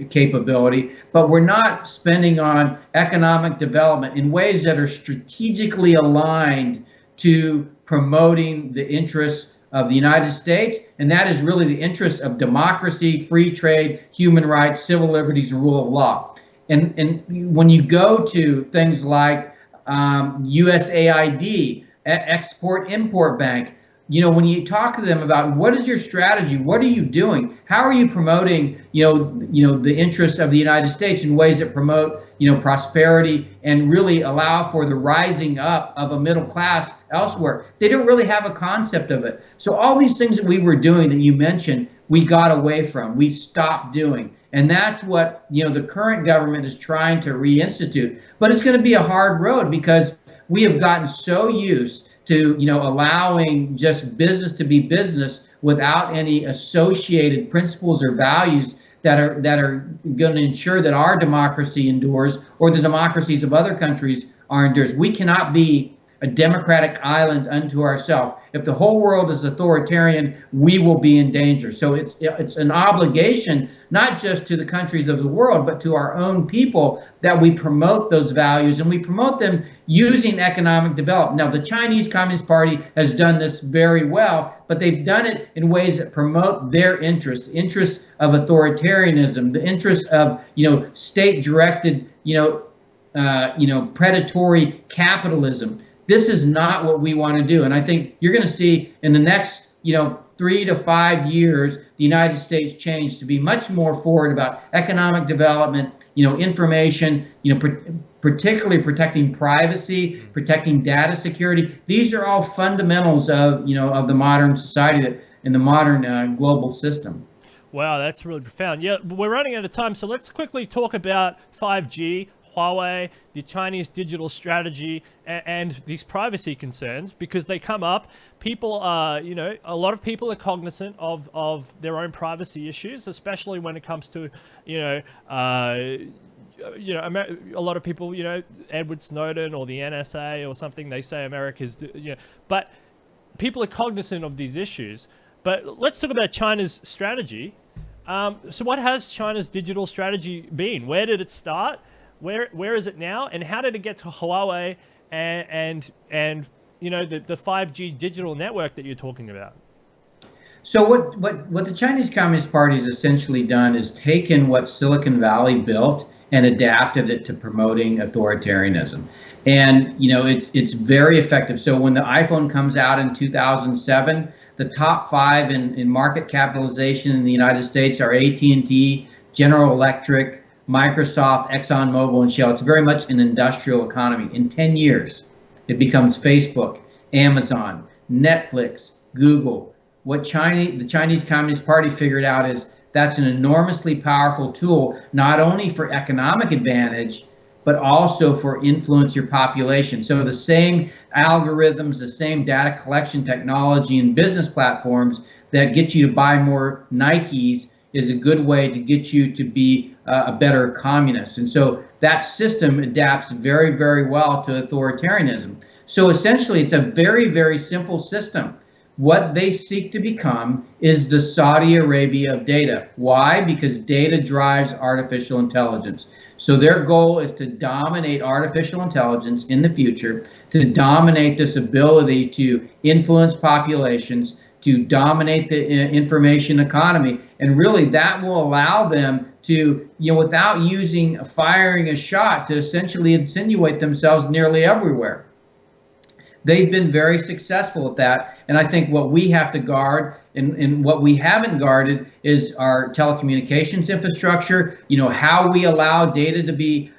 capability, but we're not spending on economic development in ways that are strategically aligned to promoting the interests of the United States, and that is really the interests of democracy, free trade, human rights, civil liberties, and rule of law. And when you go to things like USAID, Export-Import Bank, you know, when you talk to them about what is your strategy, what are you doing, how are you promoting, you know, the interests of the United States in ways that promote, you know, prosperity and really allow for the rising up of a middle class elsewhere, they don't really have a concept of it. So all these things that we were doing that you mentioned, we got away from, we stopped doing. And that's what, you know, the current government is trying to reinstitute. But it's going to be a hard road because we have gotten so used to, you know, allowing just business to be business without any associated principles or values that are going to ensure that our democracy endures or the democracies of other countries are endures. We cannot be a democratic island unto ourselves. If the whole world is authoritarian, we will be in danger. So it's an obligation, not just to the countries of the world, but to our own people, that we promote those values, and we promote them using economic development. Now, the Chinese Communist Party has done this very well, but they've done it in ways that promote their interests of authoritarianism, the interests of, you know, state-directed, predatory capitalism. This is not what we want to do. And I think you're going to see in the next, 3 to 5 years, the United States change to be much more forward about economic development, information, particularly protecting privacy, protecting data security. These are all fundamentals of, of the modern society, in the modern global system. Wow, that's really profound. Yeah, we're running out of time, so let's quickly talk about 5G, Huawei, the Chinese digital strategy, and these privacy concerns, because they come up. People are, a lot of people are cognizant of their own privacy issues, especially when it comes to, a lot of people, Edward Snowden or the NSA or something, they say America's, but people are cognizant of these issues. But let's talk about China's strategy. So what has China's digital strategy been? Where did it start? Where is it now? And how did it get to Huawei and the 5G digital network that you're talking about? So what the Chinese Communist Party has essentially done is taken what Silicon Valley built and adapted it to promoting authoritarianism. And it's very effective. So when the iPhone comes out in 2007, the top 5 in market capitalization in the United States are AT&T, General Electric, Microsoft, ExxonMobil, and Shell. It's very much an industrial economy. In 10 years, it becomes Facebook, Amazon, Netflix, Google. What the Chinese Communist Party figured out is that's an enormously powerful tool, not only for economic advantage, but also for influence your population. So the same algorithms, the same data collection technology and business platforms that get you to buy more Nikes is a good way to get you to be a better communist. And so that system adapts very, very well to authoritarianism. So essentially, it's a very, very simple system. What they seek to become is the Saudi Arabia of data. Why? Because data drives artificial intelligence. So their goal is to dominate artificial intelligence in the future, to dominate this ability to influence populations, to dominate the information economy. And really that will allow them to, without firing a shot, to essentially insinuate themselves nearly everywhere. They've been very successful at that. And I think what we have to guard and what we haven't guarded is our telecommunications infrastructure, how we allow data to be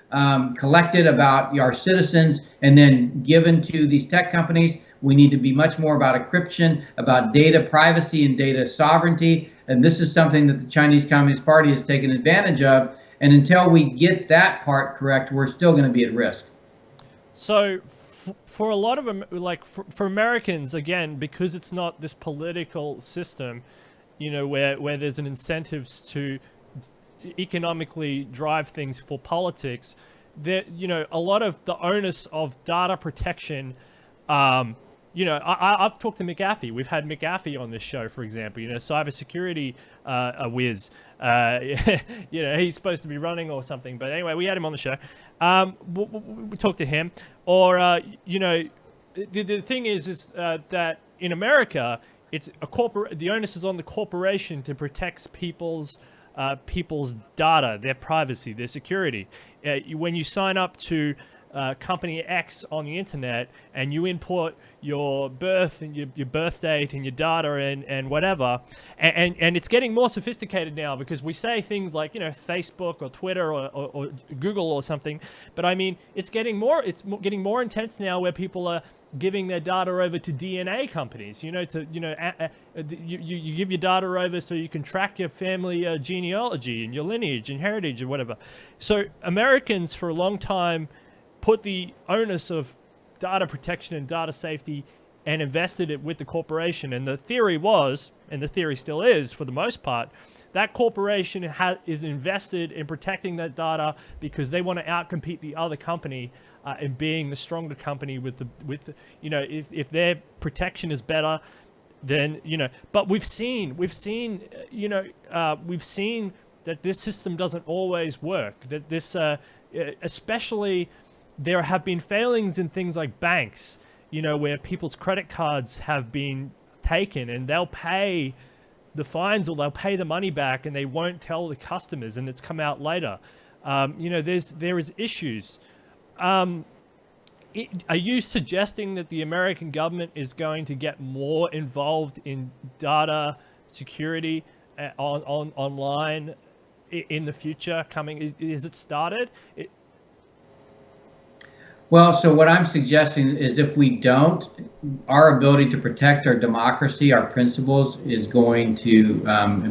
collected about our citizens and then given to these tech companies. We need to be much more about encryption, about data privacy and data sovereignty. And this is something that the Chinese Communist Party has taken advantage of. And until we get that part correct, we're still going to be at risk. So for a lot of them, like for Americans, again, because it's not this political system, where there's an incentives to economically drive things for politics, that, a lot of the onus of data protection, I've talked to McAfee. We've had McAfee on this show, for example, cybersecurity whiz. He's supposed to be running or something. But anyway, we had him on the show. We talked to him. Or, the thing is that in America, it's the onus is on the corporation to protect people's data, their privacy, their security. When you sign up to company X on the internet and you input your birth and your birth date and your data and whatever, and it's getting more sophisticated now because we say things like Facebook or Twitter or Google or something, but I mean it's getting more intense now where people are giving their data over to DNA companies, you give your data over so you can track your family genealogy and your lineage and heritage and whatever. So Americans for a long time put the onus of data protection and data safety and invested it with the corporation. And the theory was, and the theory still is for the most part, that corporation is invested in protecting that data because they want to outcompete the other company in being the stronger company if their protection is better, then, but we've seen that this system doesn't always work, that this, especially there have been failings in things like banks, where people's credit cards have been taken and they'll pay the fines or they'll pay the money back and they won't tell the customers and it's come out later. There is issues. Are you suggesting that the American government is going to get more involved in data security online in the future coming? Is it started? Well, so what I'm suggesting is if we don't, our ability to protect our democracy, our principles, is going to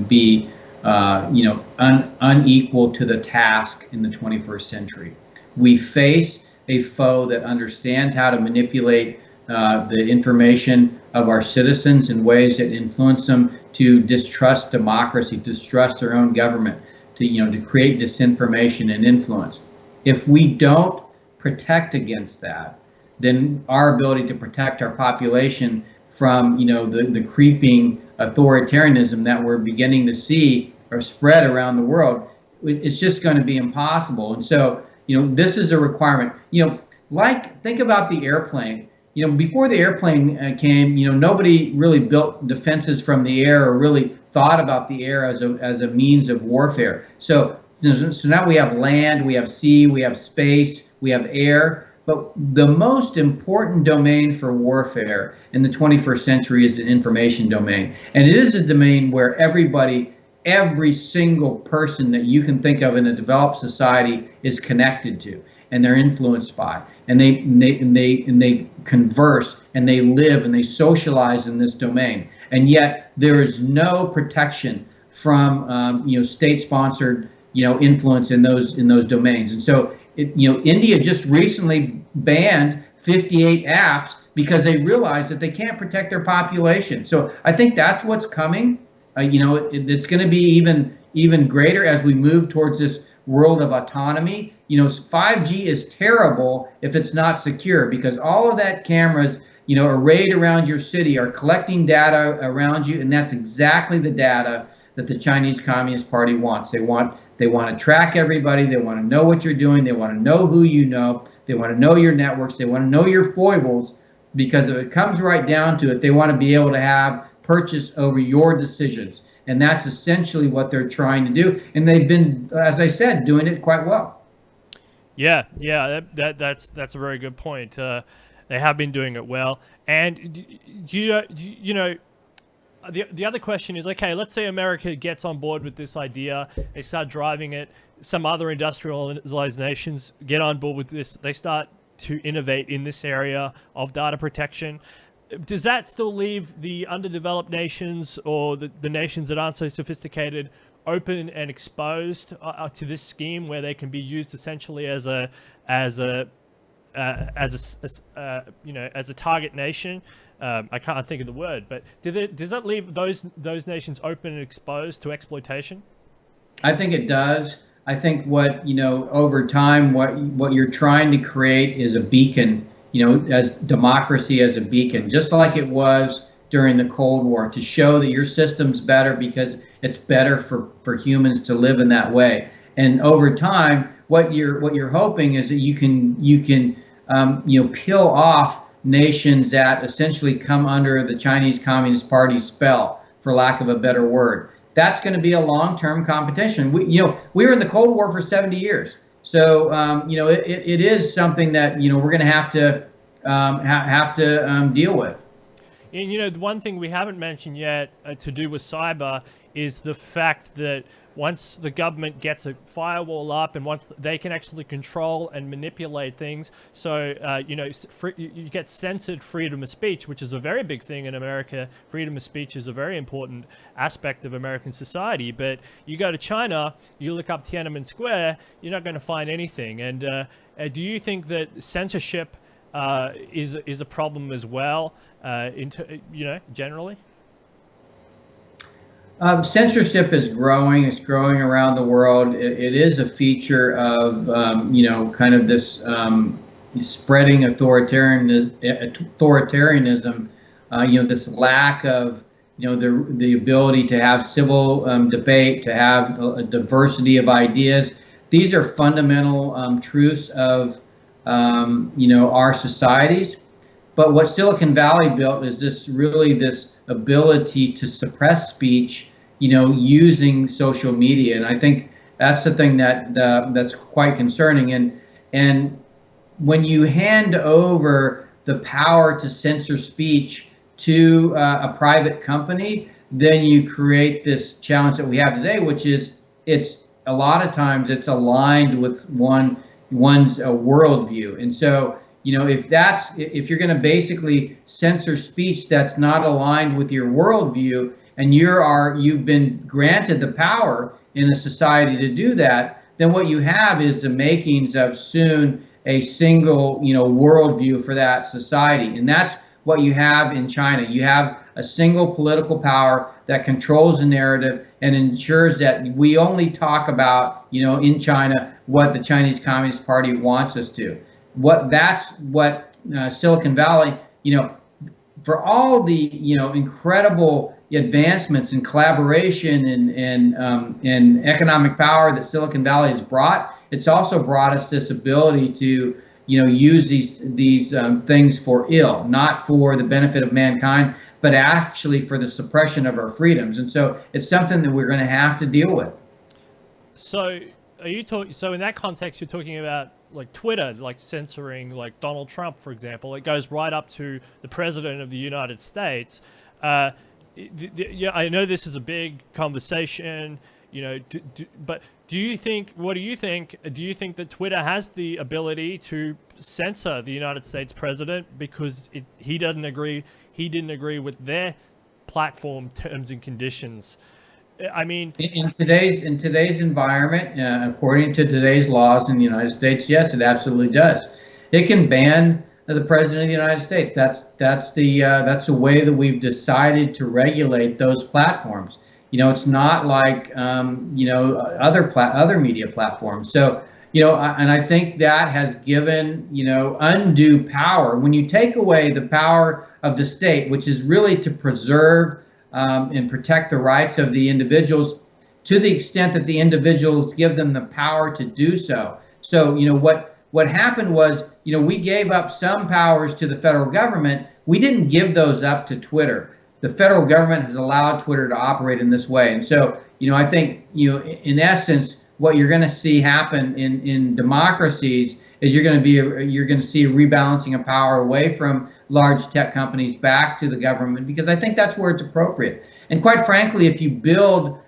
be, unequal to the task in the 21st century. We face a foe that understands how to manipulate the information of our citizens in ways that influence them to distrust democracy, distrust their own government, to create disinformation and influence. If we don't protect against that, then our ability to protect our population from the creeping authoritarianism that we're beginning to see or spread around the world, it's just going to be impossible. And so this is a requirement. Think about the airplane. Before the airplane came, nobody really built defenses from the air or really thought about the air as a means of warfare. So now we have land, we have sea, we have space, we have air, but the most important domain for warfare in the 21st century is the information domain. And it is a domain where every single person that you can think of in a developed society is connected to, and they're influenced by, and they converse, and they live, and they socialize in this domain. And yet there is no protection from state-sponsored influence in those domains. And so India just recently banned 58 apps because they realize that they can't protect their population. So I think that's what's coming. It's going to be even greater as we move towards this world of autonomy. 5G is terrible if it's not secure, because all of that cameras, arrayed around your city are collecting data around you, and that's exactly the data that the Chinese Communist Party wants. They want to track everybody. They want to know what you're doing. They want to know who you know. They want to know your networks. They want to know your foibles, because if it comes right down to it, they want to be able to have purchase over your decisions. And that's essentially what they're trying to do. And they've been, as I said, doing it quite well. Yeah, that's a very good point. They have been doing it well. And the other question is, okay, let's say America gets on board with this idea. They start driving it. Some other industrialized nations get on board with this. They start to innovate in this area of data protection. Does that still leave the underdeveloped nations, or the nations that aren't so sophisticated, open and exposed to this scheme, where they can be used essentially as a target nation? I can't think of the word, but does that leave those nations open and exposed to exploitation? I think it does. I think over time, what you're trying to create is a beacon, as democracy as a beacon, just like it was during the Cold War, to show that your system's better because it's better for humans to live in that way. And over time, what you're hoping is that you can peel off nations that essentially come under the Chinese Communist Party spell, for lack of a better word. That's going to be a long-term competition. We were in the Cold War for 70 years. So, it is something that, we're going to have to deal with. And, the one thing we haven't mentioned yet to do with cyber is the fact that once the government gets a firewall up, and once they can actually control and manipulate things, so you get censored freedom of speech, which is a very big thing in America. Freedom of speech is a very important aspect of American society. But you go to China, you look up Tiananmen Square, you're not going to find anything. And do you think that censorship is a problem as well, generally? Censorship is growing. It's growing around the world. It is a feature of, kind of this spreading authoritarianism. This lack of, the ability to have civil debate, to have a diversity of ideas. These are fundamental truths of, our societies. But what Silicon Valley built is this ability to suppress speech, using social media. And I think that's the thing that's quite concerning. And when you hand over the power to censor speech to a private company, then you create this challenge that we have today, which is it's a lot of times it's aligned with one's worldview. And so, if you're going to basically censor speech that's not aligned with your worldview, and you've been granted the power in a society to do that, then what you have is the makings of soon a single, worldview for that society. And that's what you have in China. You have a single political power that controls the narrative and ensures that we only talk about, in China, what the Chinese Communist Party wants us to. That's what Silicon Valley, for all the incredible advancements in collaboration and economic power that Silicon Valley has brought, it's also brought us this ability to use these things for ill, not for the benefit of mankind, but actually for the suppression of our freedoms. And so it's something that we're going to have to deal with. So So in that context, you're talking about like Twitter, like censoring like Donald Trump, for example. It goes right up to the president of the United States. Yeah, I know this is a big conversation, but do you think? What do you think? Do you think that Twitter has the ability to censor the United States president because he doesn't agree? He didn't agree with their platform terms and conditions. I mean, in today's environment, according to today's laws in the United States, yes, it absolutely does. It can ban the president of the United States. That's the way that we've decided to regulate those platforms. It's not like other media platforms. So and I think that has given undue power. When you take away the power of the state, which is really to preserve and protect the rights of the individuals, to the extent that the individuals give them the power to do so. So what happened was we gave up some powers to the federal government. We didn't give those up to Twitter. The federal government has allowed Twitter to operate in this way, and so I think in essence what you're going to see happen in democracies is you're going to see a rebalancing of power away from large tech companies back to the government, because I think that's where it's appropriate. And quite frankly, if you build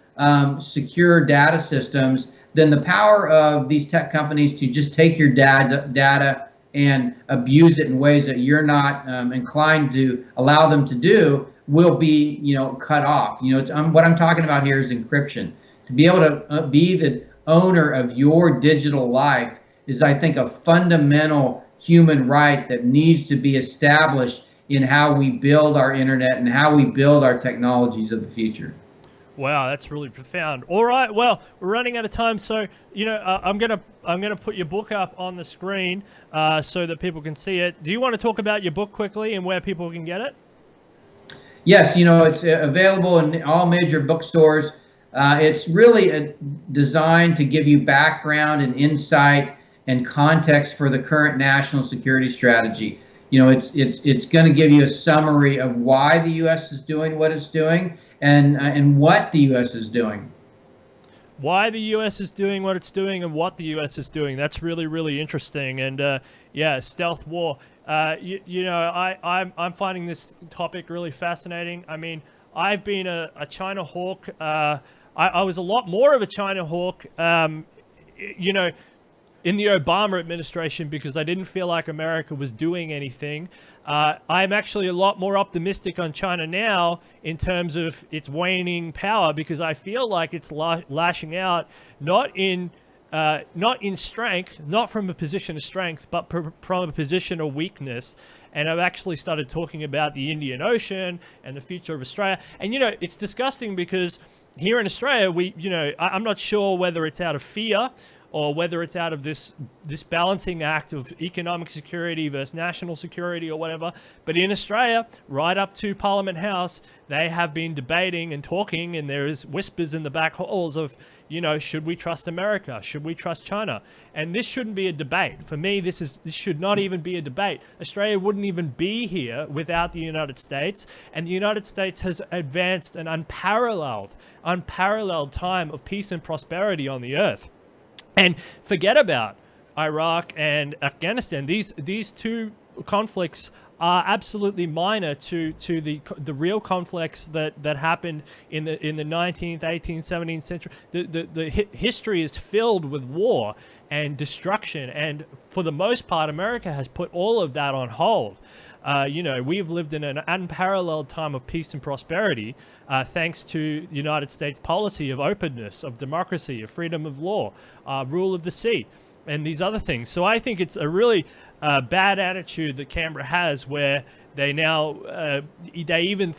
secure data systems, then the power of these tech companies to just take your data and abuse it in ways that you're not inclined to allow them to do will be cut off. What I'm talking about here is encryption. To be able to be the owner of your digital life is, I think, a fundamental human right that needs to be established in how we build our internet and how we build our technologies of the future. Wow, that's really profound. All right, well, we're running out of time, so I'm gonna put your book up on the screen so that people can see it. Do you want to talk about your book quickly and where people can get it? Yes, it's available in all major bookstores. It's really designed to give you background and insight and context for the current national security strategy. It's going to give you a summary of why the U.S. is doing what it's doing and what the U.S. is doing. Why the U.S. is doing what it's doing and what the U.S. is doing. That's really, really interesting. And yeah, stealth war. I'm finding this topic really fascinating. I mean, I've been a China hawk. I was a lot more of a China hawk, in the Obama administration, because I didn't feel like America was doing anything. I'm actually a lot more optimistic on China now in terms of its waning power, because I feel like it's lashing out, not in strength, not from a position of strength, but from a position of weakness. And I've actually started talking about the Indian Ocean and the future of Australia. And, it's disgusting because here in Australia, I'm not sure whether it's out of fear or whether it's out of this balancing act of economic security versus national security or whatever. But in Australia, right up to Parliament House, they have been debating and talking, and there is whispers in the back halls of, should we trust America? Should we trust China? And this shouldn't be a debate. For me, this should not even be a debate. Australia wouldn't even be here without the United States. And the United States has advanced an unparalleled time of peace and prosperity on the earth. And forget about Iraq and Afghanistan. These two conflicts are absolutely minor to the real conflicts that happened in the 19th, 18th, 17th century. The history is filled with war and destruction, and for the most part, America has put all of that on hold. We've lived in an unparalleled time of peace and prosperity, thanks to the United States policy of openness, of democracy, of freedom of law, rule of the sea, and these other things. So I think it's a really bad attitude that Canberra has, where they now they even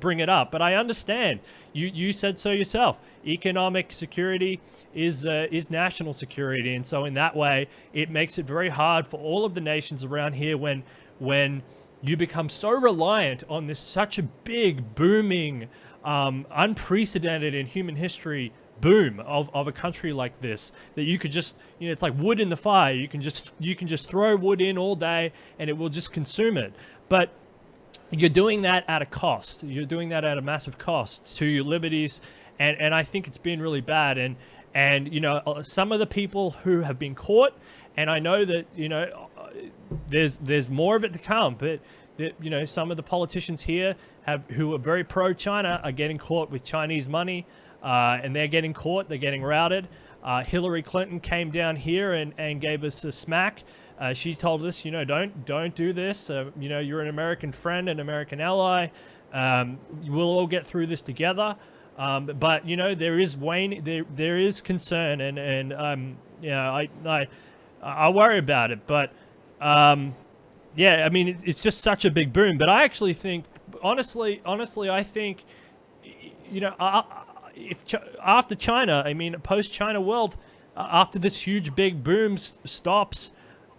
bring it up. But I understand. You said so yourself. Economic security is national security, and so in that way, it makes it very hard for all of the nations around here when you become so reliant on this such a big, booming, unprecedented in human history boom of a country like this, that you could just, it's like wood in the fire. You can just throw wood in all day and it will just consume it. But you're doing that at a cost. You're doing that at a massive cost to your liberties, and I think it's been really bad. And some of the people who have been caught, and I know that there's more of it to come, but some of the politicians here who are very pro-China are getting caught with Chinese money, and they're getting caught, they're getting routed. Hillary Clinton came down here and gave us a smack. She told us, don't do this. You're an American friend, an American ally. We'll all get through this together. But you know, there is there is concern, and you know, I worry about it. But yeah, I mean, it's just such a big boom. But I actually think, honestly, I think, you know, if after China, I mean, post-China world, after this huge big boom stops,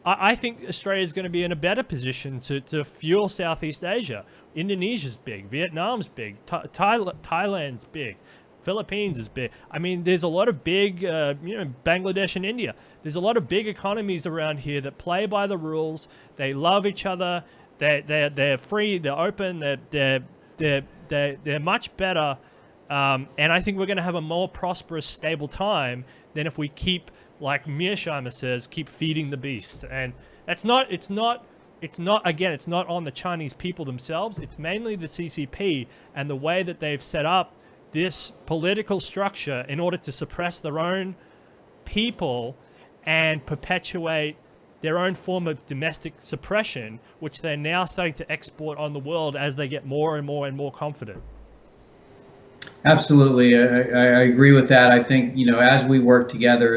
I think Australia is going to be in a better position to fuel Southeast Asia. Indonesia's big, Vietnam's big, Thailand's big, Philippines is big. I mean, there's a lot of big, you know, Bangladesh and India. There's a lot of big economies around here that play by the rules. They love each other. They're free. They're open. They're much better. And I think we're going to have a more prosperous, stable time than if we keep, like Mearsheimer says, keep feeding the beast. And it's not on the Chinese people themselves. It's mainly the CCP and the way that they've set up this political structure in order to suppress their own people and perpetuate their own form of domestic suppression, which they're now starting to export on the world as they get more and more and more confident. Absolutely, I agree with that. I think, you know, as we work together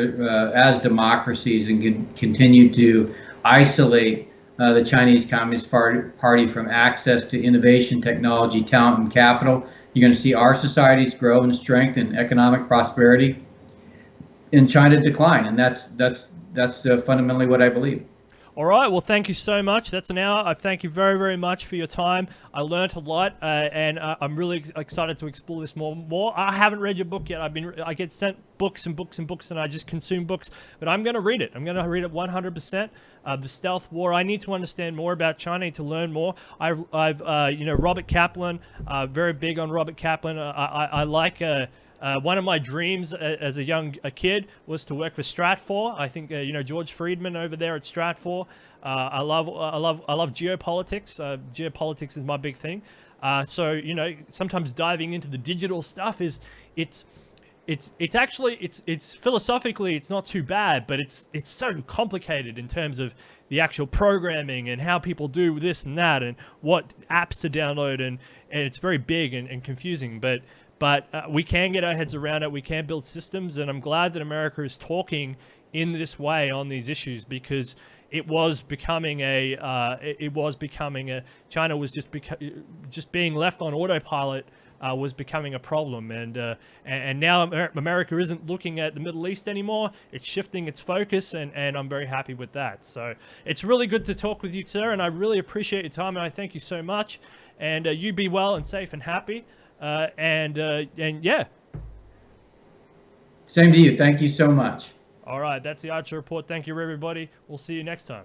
as democracies and continue to isolate the Chinese Communist Party from access to innovation, technology, talent, and capital, you're going to see our societies grow in strength and economic prosperity, and China decline. And that's fundamentally what I believe. All right. Well, thank you so much. That's an hour. I thank you very, very much for your time. I learned a lot, and I'm really excited to explore this more. I haven't read your book yet. I get sent books and books and books, and I just consume books. But I'm going to read it. I'm going to read it 100%. The Stealth War. I need to understand more about China. I need to learn more. I've you know, Robert Kaplan. Very big on Robert Kaplan. I like. One of my dreams as a kid was to work for Stratfor. I think you know, George Friedman over there at Stratfor. I love geopolitics. Geopolitics is my big thing. So you know, sometimes diving into the digital stuff it's philosophically it's not too bad, but it's so complicated in terms of the actual programming and how people do this and that and what apps to download, and it's very big and confusing. But we can get our heads around it. We can build systems, and I'm glad that America is talking in this way on these issues, because it was becoming China was just being left on autopilot was becoming a problem, and now America isn't looking at the Middle East anymore. It's shifting its focus, and I'm very happy with that. So it's really good to talk with you, sir, and I really appreciate your time, and I thank you so much. And you be well and safe and happy. And yeah. Same to you. Thank you so much. All right. That's the Archer Report. Thank you, everybody. We'll see you next time.